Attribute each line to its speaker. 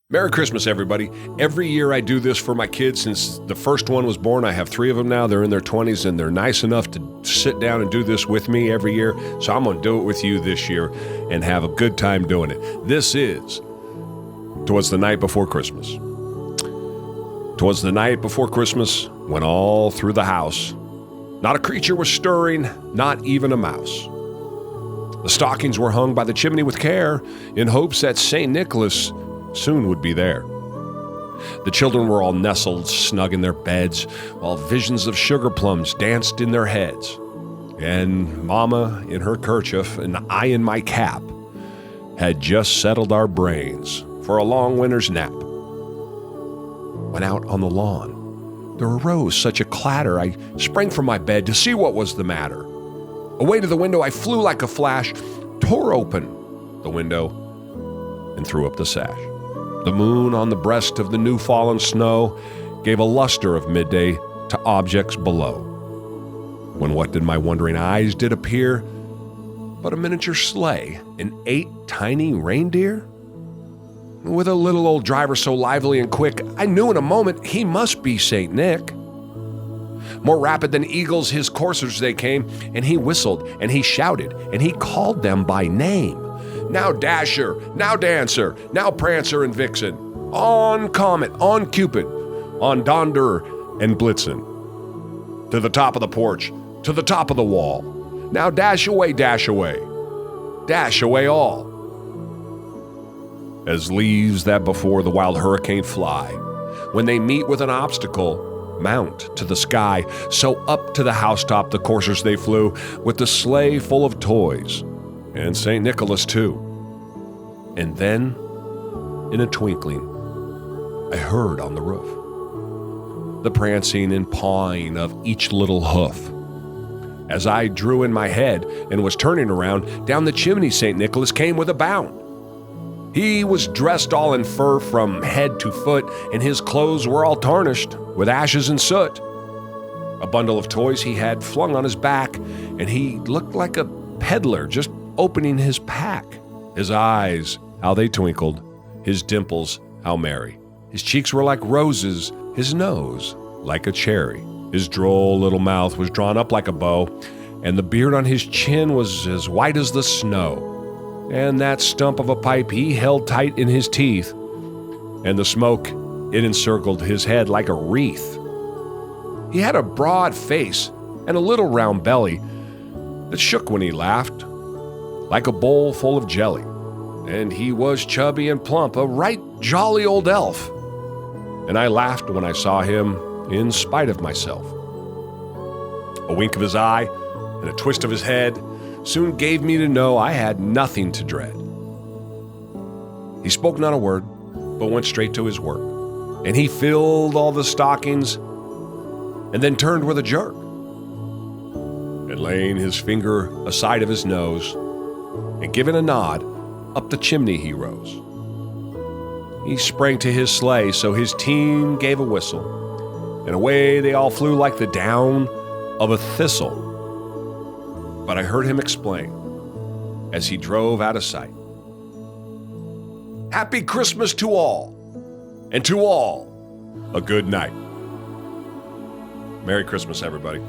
Speaker 1: Merry Christmas, everybody. Every year I do this for my kids. Since the first one was born, I have 3 of them now. They're in their 20s, and they're nice enough to sit down and do this with me every year. So I'm going to do it with you this year and have a good time doing it. This is Twas the Night Before Christmas. 'Twas the night before Christmas, when all through the house, not a creature was stirring, not even a mouse. The stockings were hung by the chimney with care, in hopes that St. Nicholas soon would be there. The children were all nestled snug in their beds, while visions of sugar plums danced in their heads. And Mama in her kerchief and I in my cap had just settled our brains for a long winter's nap. When out on the lawn, there arose such a clatter, I sprang from my bed to see what was the matter. Away to the window I flew like a flash, tore open the window, and threw up the sash. The moon on the breast of the new fallen snow gave a luster of midday to objects below. When what did my wondering eyes did appear but a miniature sleigh and 8 tiny reindeer? With a little old driver so lively and quick, I knew in a moment he must be St. Nick. More rapid than eagles his coursers they came, and he whistled and he shouted and he called them by name. Now Dasher, now Dancer, now Prancer and Vixen, on Comet, on Cupid, on Donder and Blitzen. To the top of the porch, to the top of the wall. Now dash away all. As leaves that before the wild hurricane fly, when they meet with an obstacle, mount to the sky, so up to the housetop the coursers they flew, with the sleigh full of toys, and St. Nicholas too. And then, in a twinkling, I heard on the roof the prancing and pawing of each little hoof. As I drew in my head and was turning around, down the chimney St. Nicholas came with a bound. He was dressed all in fur from head to foot, and his clothes were all tarnished with ashes and soot. A bundle of toys he had flung on his back, and he looked like a peddler just opening his pack. His eyes, how they twinkled, his dimples, how merry. His cheeks were like roses, his nose like a cherry. His droll little mouth was drawn up like a bow, and the beard on his chin was as white as the snow. And that stump of a pipe he held tight in his teeth, and the smoke, it encircled his head like a wreath. He had a broad face and a little round belly that shook when he laughed, like a bowl full of jelly. And he was chubby and plump, a right jolly old elf. And I laughed when I saw him in spite of myself. A wink of his eye and a twist of his head soon gave me to know I had nothing to dread. He spoke not a word, but went straight to his work. And he filled all the stockings and then turned with a jerk. And laying his finger aside of his nose and giving a nod, up the chimney he rose. He sprang to his sleigh, so his team gave a whistle, and away they all flew like the down of a thistle. But I heard him explain, as he drove out of sight, Happy Christmas to all, and to all a good night. Merry Christmas, everybody.